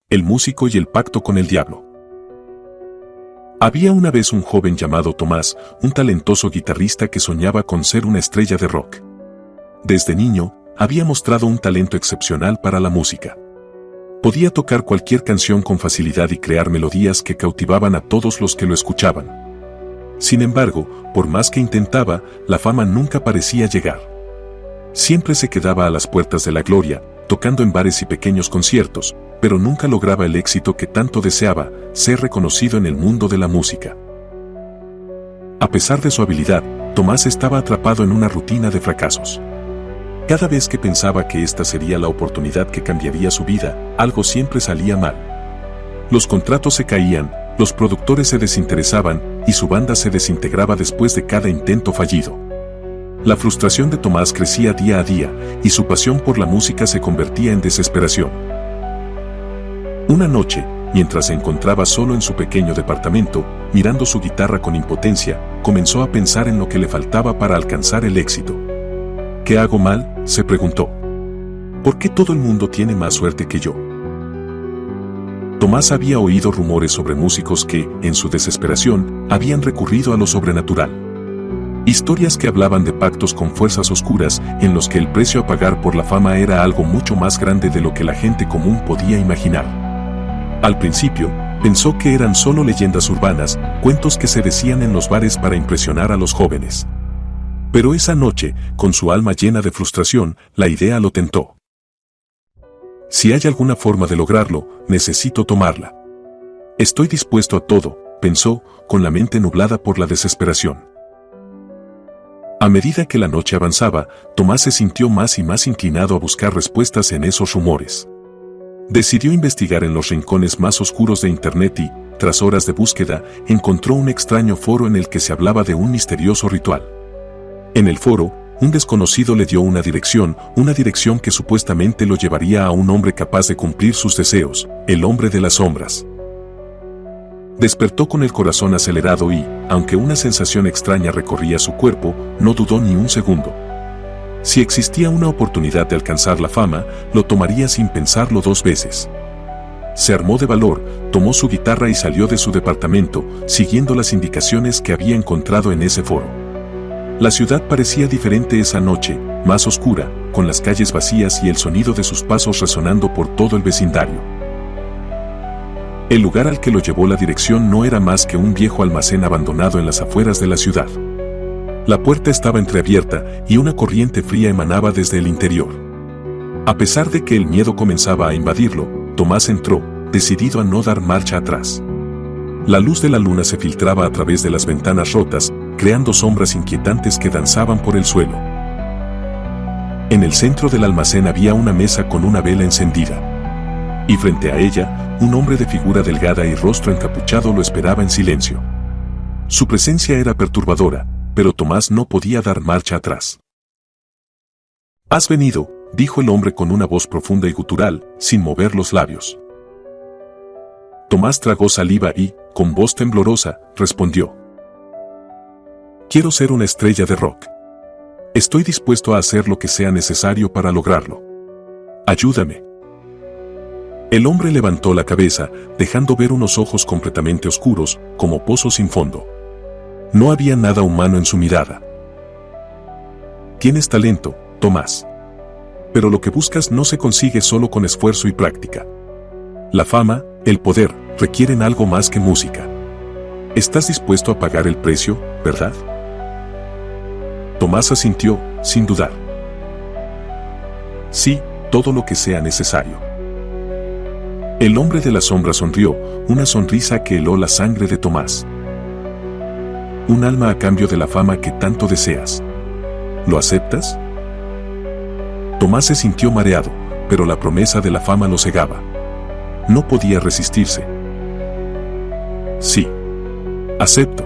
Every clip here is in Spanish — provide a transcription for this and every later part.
El músico y el pacto con el diablo. Había una vez un joven llamado Tomás, un talentoso guitarrista que soñaba con ser una estrella de rock. Desde niño, había mostrado un talento excepcional para la música. Podía tocar cualquier canción con facilidad y crear melodías que cautivaban a todos los que lo escuchaban. Sin embargo, por más que intentaba, la fama nunca parecía llegar. Siempre se quedaba a las puertas de la gloria, tocando en bares y pequeños conciertos, pero nunca lograba el éxito que tanto deseaba, ser reconocido en el mundo de la música. A pesar de su habilidad, Tomás estaba atrapado en una rutina de fracasos. Cada vez que pensaba que esta sería la oportunidad que cambiaría su vida, algo siempre salía mal. Los contratos se caían, los productores se desinteresaban y su banda se desintegraba después de cada intento fallido. La frustración de Tomás crecía día a día y su pasión por la música se convertía en desesperación. Una noche, mientras se encontraba solo en su pequeño departamento, mirando su guitarra con impotencia, comenzó a pensar en lo que le faltaba para alcanzar el éxito. ¿Qué hago mal?, se preguntó. ¿Por qué todo el mundo tiene más suerte que yo? Tomás había oído rumores sobre músicos que, en su desesperación, habían recurrido a lo sobrenatural. Historias que hablaban de pactos con fuerzas oscuras en los que el precio a pagar por la fama era algo mucho más grande de lo que la gente común podía imaginar. Al principio, pensó que eran solo leyendas urbanas, cuentos que se decían en los bares para impresionar a los jóvenes. Pero esa noche, con su alma llena de frustración, la idea lo tentó. Si hay alguna forma de lograrlo, necesito tomarla. Estoy dispuesto a todo, pensó, con la mente nublada por la desesperación. A medida que la noche avanzaba, Tomás se sintió más y más inclinado a buscar respuestas en esos rumores. Decidió investigar en los rincones más oscuros de Internet y, tras horas de búsqueda, encontró un extraño foro en el que se hablaba de un misterioso ritual. En el foro, un desconocido le dio una dirección que supuestamente lo llevaría a un hombre capaz de cumplir sus deseos, el hombre de las sombras. Despertó con el corazón acelerado y, aunque una sensación extraña recorría su cuerpo, no dudó ni un segundo. Si existía una oportunidad de alcanzar la fama, lo tomaría sin pensarlo dos veces. Se armó de valor, tomó su guitarra y salió de su departamento, siguiendo las indicaciones que había encontrado en ese foro. La ciudad parecía diferente esa noche, más oscura, con las calles vacías y el sonido de sus pasos resonando por todo el vecindario. El lugar al que lo llevó la dirección no era más que un viejo almacén abandonado en las afueras de la ciudad. La puerta estaba entreabierta y una corriente fría emanaba desde el interior. A pesar de que el miedo comenzaba a invadirlo, Tomás entró, decidido a no dar marcha atrás. La luz de la luna se filtraba a través de las ventanas rotas, creando sombras inquietantes que danzaban por el suelo. En el centro del almacén había una mesa con una vela encendida. Y frente a ella, un hombre de figura delgada y rostro encapuchado lo esperaba en silencio. Su presencia era perturbadora, pero Tomás no podía dar marcha atrás. «¿Has venido?», dijo el hombre con una voz profunda y gutural, sin mover los labios. Tomás tragó saliva y, con voz temblorosa, respondió: «Quiero ser una estrella de rock. Estoy dispuesto a hacer lo que sea necesario para lograrlo. Ayúdame». El hombre levantó la cabeza, dejando ver unos ojos completamente oscuros, como pozos sin fondo. No había nada humano en su mirada. «Tienes talento, Tomás. Pero lo que buscas no se consigue solo con esfuerzo y práctica. La fama, el poder, requieren algo más que música. ¿Estás dispuesto a pagar el precio, verdad?». Tomás asintió, sin dudar. «Sí, todo lo que sea necesario». El hombre de la sombra sonrió, una sonrisa que heló la sangre de Tomás. «Un alma a cambio de la fama que tanto deseas. ¿Lo aceptas?». Tomás se sintió mareado, pero la promesa de la fama lo cegaba. No podía resistirse. «Sí. Acepto».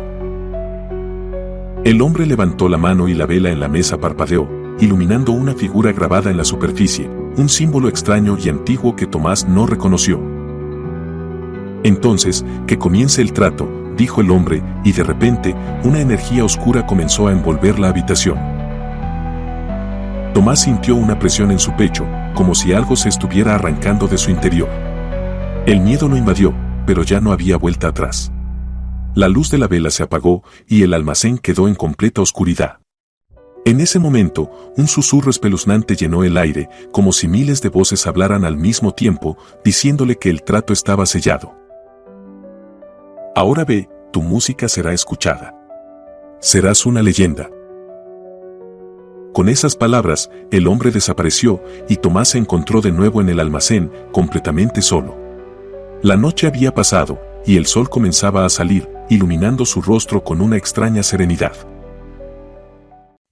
El hombre levantó la mano y la vela en la mesa parpadeó, iluminando una figura grabada en la superficie, un símbolo extraño y antiguo que Tomás no reconoció. «Entonces, que comience el trato», dijo el hombre, y de repente, una energía oscura comenzó a envolver la habitación. Tomás sintió una presión en su pecho, como si algo se estuviera arrancando de su interior. El miedo lo invadió, pero ya no había vuelta atrás. La luz de la vela se apagó y el almacén quedó en completa oscuridad. En ese momento, un susurro espeluznante llenó el aire, como si miles de voces hablaran al mismo tiempo, diciéndole que el trato estaba sellado. Ahora ve, tu música será escuchada. Serás una leyenda. Con esas palabras, el hombre desapareció y Tomás se encontró de nuevo en el almacén, completamente solo. La noche había pasado y el sol comenzaba a salir, iluminando su rostro con una extraña serenidad.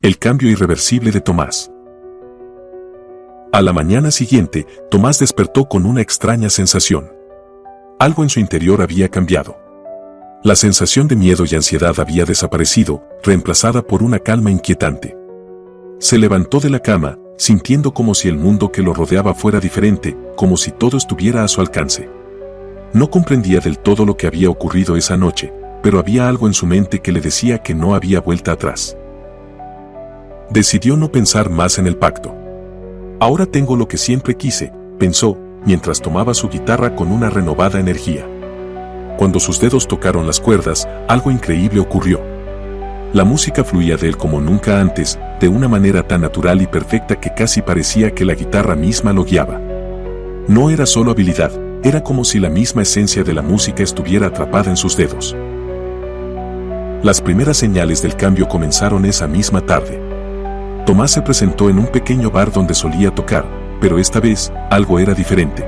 El cambio irreversible de Tomás. A la mañana siguiente, Tomás despertó con una extraña sensación. Algo en su interior había cambiado. La sensación de miedo y ansiedad había desaparecido, reemplazada por una calma inquietante. Se levantó de la cama, sintiendo como si el mundo que lo rodeaba fuera diferente, como si todo estuviera a su alcance. No comprendía del todo lo que había ocurrido esa noche, pero había algo en su mente que le decía que no había vuelta atrás. Decidió no pensar más en el pacto. Ahora tengo lo que siempre quise, pensó, mientras tomaba su guitarra con una renovada energía. Cuando sus dedos tocaron las cuerdas, algo increíble ocurrió. La música fluía de él como nunca antes, de una manera tan natural y perfecta que casi parecía que la guitarra misma lo guiaba. No era solo habilidad, era como si la misma esencia de la música estuviera atrapada en sus dedos. Las primeras señales del cambio comenzaron esa misma tarde. Tomás se presentó en un pequeño bar donde solía tocar, pero esta vez, algo era diferente.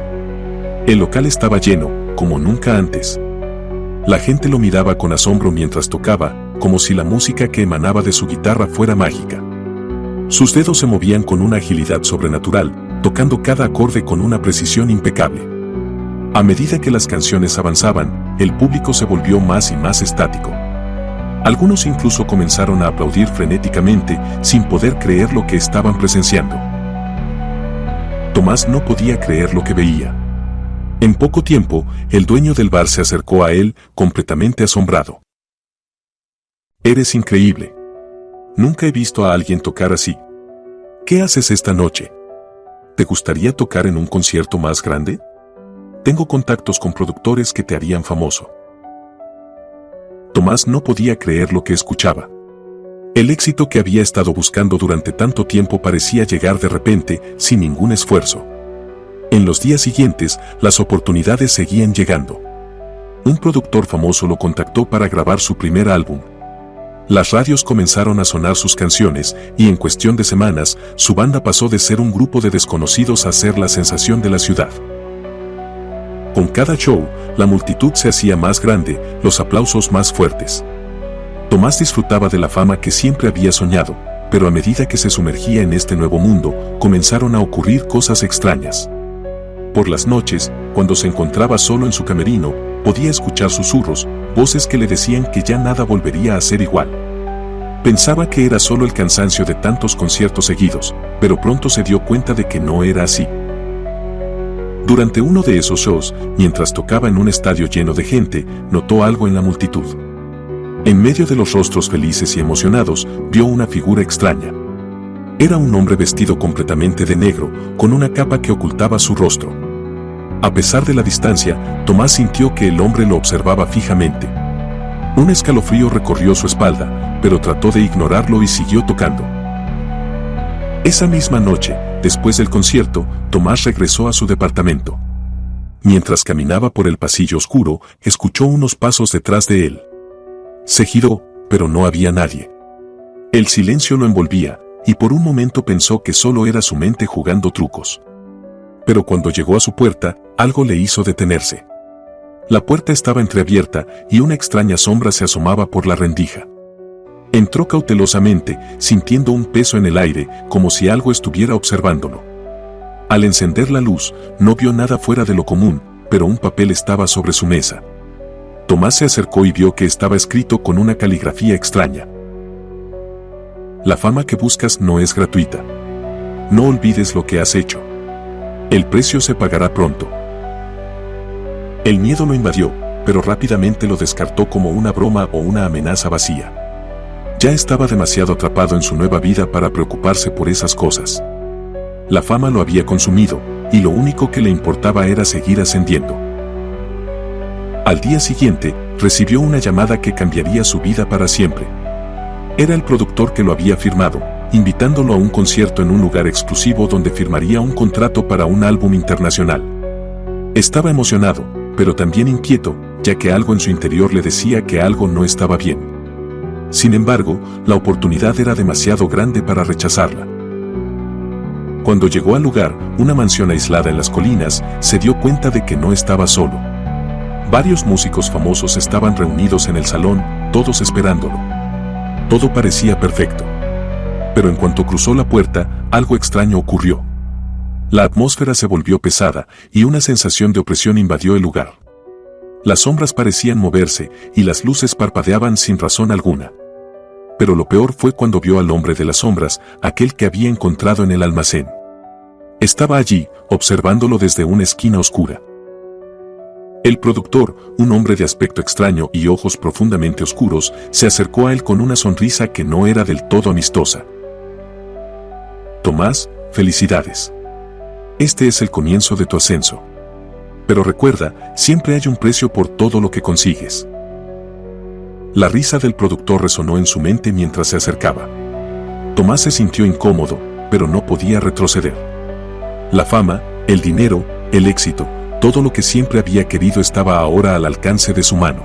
El local estaba lleno, como nunca antes. La gente lo miraba con asombro mientras tocaba, como si la música que emanaba de su guitarra fuera mágica. Sus dedos se movían con una agilidad sobrenatural, tocando cada acorde con una precisión impecable. A medida que las canciones avanzaban, el público se volvió más y más estático. Algunos incluso comenzaron a aplaudir frenéticamente, sin poder creer lo que estaban presenciando. Tomás no podía creer lo que veía. En poco tiempo, el dueño del bar se acercó a él, completamente asombrado. «Eres increíble. Nunca he visto a alguien tocar así. ¿Qué haces esta noche? ¿Te gustaría tocar en un concierto más grande? Tengo contactos con productores que te harían famoso». Tomás no podía creer lo que escuchaba. El éxito que había estado buscando durante tanto tiempo parecía llegar de repente, sin ningún esfuerzo. En los días siguientes, las oportunidades seguían llegando. Un productor famoso lo contactó para grabar su primer álbum. Las radios comenzaron a sonar sus canciones y en cuestión de semanas, su banda pasó de ser un grupo de desconocidos a ser la sensación de la ciudad. Con cada show, la multitud se hacía más grande, los aplausos más fuertes. Tomás disfrutaba de la fama que siempre había soñado, pero a medida que se sumergía en este nuevo mundo, comenzaron a ocurrir cosas extrañas. Por las noches, cuando se encontraba solo en su camerino, podía escuchar susurros, voces que le decían que ya nada volvería a ser igual. Pensaba que era solo el cansancio de tantos conciertos seguidos, pero pronto se dio cuenta de que no era así. Durante uno de esos shows, mientras tocaba en un estadio lleno de gente, notó algo en la multitud. En medio de los rostros felices y emocionados, vio una figura extraña. Era un hombre vestido completamente de negro, con una capa que ocultaba su rostro. A pesar de la distancia, Tomás sintió que el hombre lo observaba fijamente. Un escalofrío recorrió su espalda, pero trató de ignorarlo y siguió tocando. Esa misma noche, después del concierto, Tomás regresó a su departamento. Mientras caminaba por el pasillo oscuro, escuchó unos pasos detrás de él. Se giró, pero no había nadie. El silencio lo envolvía, y por un momento pensó que solo era su mente jugando trucos. Pero cuando llegó a su puerta, algo le hizo detenerse. La puerta estaba entreabierta y una extraña sombra se asomaba por la rendija. Entró cautelosamente, sintiendo un peso en el aire, como si algo estuviera observándolo. Al encender la luz, no vio nada fuera de lo común, pero un papel estaba sobre su mesa. Tomás se acercó y vio que estaba escrito con una caligrafía extraña. La fama que buscas no es gratuita. No olvides lo que has hecho. El precio se pagará pronto. El miedo lo invadió, pero rápidamente lo descartó como una broma o una amenaza vacía. Ya estaba demasiado atrapado en su nueva vida para preocuparse por esas cosas. La fama lo había consumido, y lo único que le importaba era seguir ascendiendo. Al día siguiente, recibió una llamada que cambiaría su vida para siempre. Era el productor que lo había firmado, invitándolo a un concierto en un lugar exclusivo donde firmaría un contrato para un álbum internacional. Estaba emocionado, pero también inquieto, ya que algo en su interior le decía que algo no estaba bien. Sin embargo, la oportunidad era demasiado grande para rechazarla. Cuando llegó al lugar, una mansión aislada en las colinas, se dio cuenta de que no estaba solo. Varios músicos famosos estaban reunidos en el salón, todos esperándolo. Todo parecía perfecto. Pero en cuanto cruzó la puerta, algo extraño ocurrió. La atmósfera se volvió pesada, y una sensación de opresión invadió el lugar. Las sombras parecían moverse, y las luces parpadeaban sin razón alguna. Pero lo peor fue cuando vio al hombre de las sombras, aquel que había encontrado en el almacén. Estaba allí, observándolo desde una esquina oscura. El productor, un hombre de aspecto extraño y ojos profundamente oscuros, se acercó a él con una sonrisa que no era del todo amistosa. Tomás, felicidades. Este es el comienzo de tu ascenso. Pero recuerda, siempre hay un precio por todo lo que consigues. La risa del productor resonó en su mente mientras se acercaba. Tomás se sintió incómodo, pero no podía retroceder. La fama, el dinero, el éxito, todo lo que siempre había querido estaba ahora al alcance de su mano.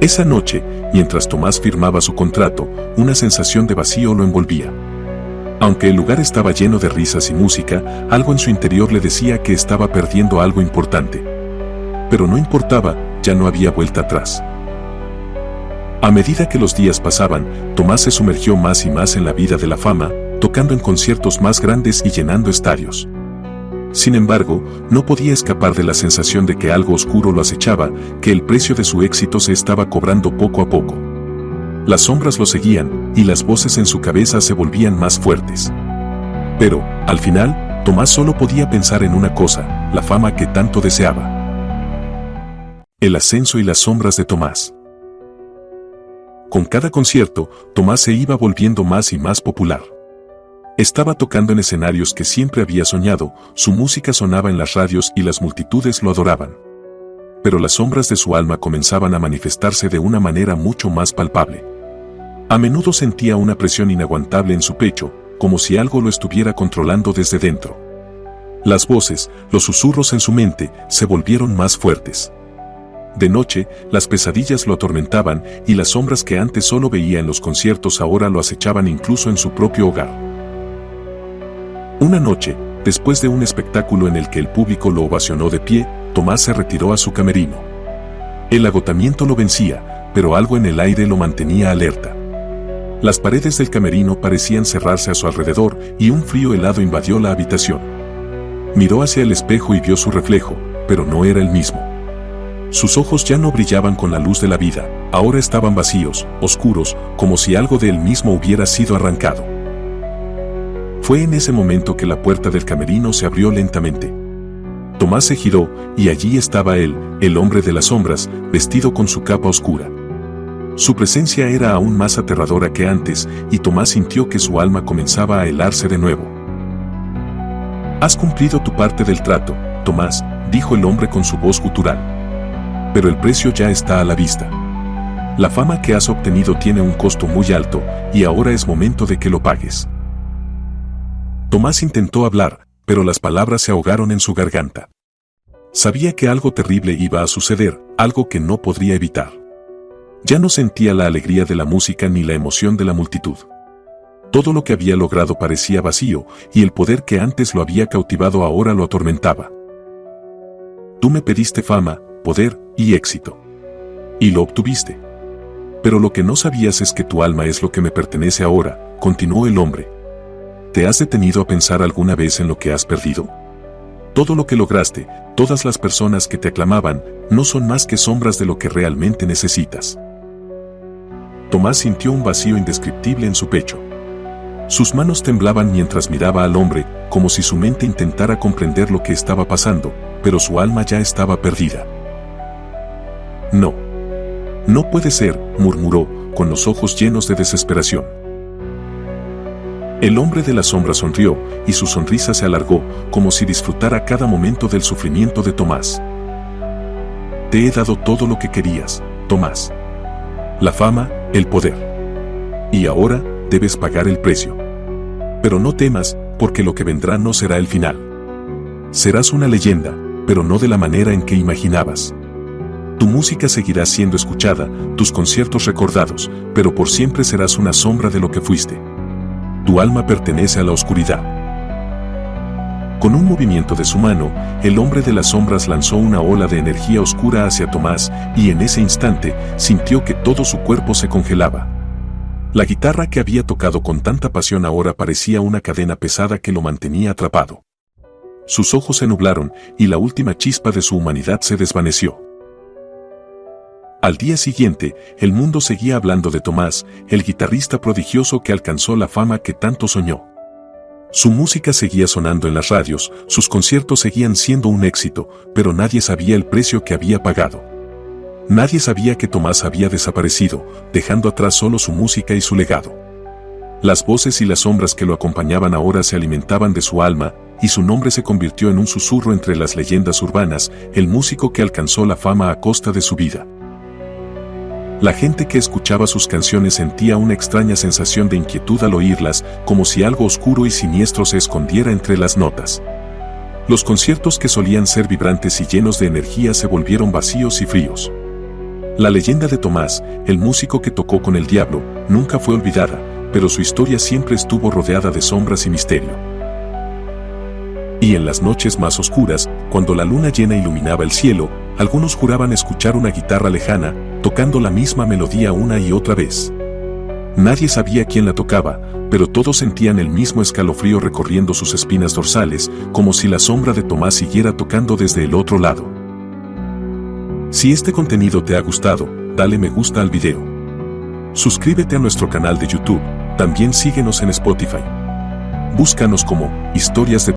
Esa noche, mientras Tomás firmaba su contrato, una sensación de vacío lo envolvía. Aunque el lugar estaba lleno de risas y música, algo en su interior le decía que estaba perdiendo algo importante. Pero no importaba, ya no había vuelta atrás. A medida que los días pasaban, Tomás se sumergió más y más en la vida de la fama, tocando en conciertos más grandes y llenando estadios. Sin embargo, no podía escapar de la sensación de que algo oscuro lo acechaba, que el precio de su éxito se estaba cobrando poco a poco. Las sombras lo seguían, y las voces en su cabeza se volvían más fuertes. Pero, al final, Tomás solo podía pensar en una cosa, la fama que tanto deseaba. El ascenso y las sombras de Tomás. Con cada concierto, Tomás se iba volviendo más y más popular. Estaba tocando en escenarios que siempre había soñado, su música sonaba en las radios y las multitudes lo adoraban. Pero las sombras de su alma comenzaban a manifestarse de una manera mucho más palpable. A menudo sentía una presión inaguantable en su pecho, como si algo lo estuviera controlando desde dentro. Las voces, los susurros en su mente, se volvieron más fuertes. De noche, las pesadillas lo atormentaban y las sombras que antes solo veía en los conciertos ahora lo acechaban incluso en su propio hogar. Una noche, después de un espectáculo en el que el público lo ovacionó de pie, Tomás se retiró a su camerino. El agotamiento lo vencía, pero algo en el aire lo mantenía alerta. Las paredes del camerino parecían cerrarse a su alrededor y un frío helado invadió la habitación. Miró hacia el espejo y vio su reflejo, pero no era el mismo. Sus ojos ya no brillaban con la luz de la vida, ahora estaban vacíos, oscuros, como si algo de él mismo hubiera sido arrancado. Fue en ese momento que la puerta del camerino se abrió lentamente. Tomás se giró, y allí estaba él, el hombre de las sombras, vestido con su capa oscura. Su presencia era aún más aterradora que antes, y Tomás sintió que su alma comenzaba a helarse de nuevo. «Has cumplido tu parte del trato, Tomás», dijo el hombre con su voz gutural. «Pero el precio ya está a la vista. La fama que has obtenido tiene un costo muy alto, y ahora es momento de que lo pagues». Tomás intentó hablar, pero las palabras se ahogaron en su garganta. Sabía que algo terrible iba a suceder, algo que no podría evitar. Ya no sentía la alegría de la música ni la emoción de la multitud. Todo lo que había logrado parecía vacío, y el poder que antes lo había cautivado ahora lo atormentaba. «Tú me pediste fama, poder y éxito. Y lo obtuviste. Pero lo que no sabías es que tu alma es lo que me pertenece ahora», continuó el hombre. «¿Te has detenido a pensar alguna vez en lo que has perdido? Todo lo que lograste, todas las personas que te aclamaban, no son más que sombras de lo que realmente necesitas». Tomás sintió un vacío indescriptible en su pecho. Sus manos temblaban mientras miraba al hombre, como si su mente intentara comprender lo que estaba pasando, pero su alma ya estaba perdida. «No. No puede ser», murmuró, con los ojos llenos de desesperación. El hombre de la sombra sonrió, y su sonrisa se alargó, como si disfrutara cada momento del sufrimiento de Tomás. te he dado todo lo que querías, Tomás. La fama, el poder. Y ahora, debes pagar el precio. Pero no temas, porque lo que vendrá no será el final. Serás una leyenda, pero no de la manera en que imaginabas. Tu música seguirá siendo escuchada, tus conciertos recordados, pero por siempre serás una sombra de lo que fuiste. Tu alma pertenece a la oscuridad. Con un movimiento de su mano, el hombre de las sombras lanzó una ola de energía oscura hacia Tomás, y en ese instante, sintió que todo su cuerpo se congelaba. La guitarra que había tocado con tanta pasión ahora parecía una cadena pesada que lo mantenía atrapado. Sus ojos se nublaron, y la última chispa de su humanidad se desvaneció. Al día siguiente, el mundo seguía hablando de Tomás, el guitarrista prodigioso que alcanzó la fama que tanto soñó. Su música seguía sonando en las radios, sus conciertos seguían siendo un éxito, pero nadie sabía el precio que había pagado. Nadie sabía que Tomás había desaparecido, dejando atrás solo su música y su legado. Las voces y las sombras que lo acompañaban ahora se alimentaban de su alma, y su nombre se convirtió en un susurro entre las leyendas urbanas, el músico que alcanzó la fama a costa de su vida. La gente que escuchaba sus canciones sentía una extraña sensación de inquietud al oírlas, como si algo oscuro y siniestro se escondiera entre las notas. Los conciertos que solían ser vibrantes y llenos de energía se volvieron vacíos y fríos. La leyenda de Tomás, el músico que tocó con el diablo, nunca fue olvidada, pero su historia siempre estuvo rodeada de sombras y misterio. Y en las noches más oscuras, cuando la luna llena iluminaba el cielo, algunos juraban escuchar una guitarra lejana, tocando la misma melodía una y otra vez. Nadie sabía quién la tocaba, pero todos sentían el mismo escalofrío recorriendo sus espinas dorsales, como si la sombra de Tomás siguiera tocando desde el otro lado. Si este contenido te ha gustado, dale me gusta al video. Suscríbete a nuestro canal de YouTube, también síguenos en Spotify. Búscanos como Historias de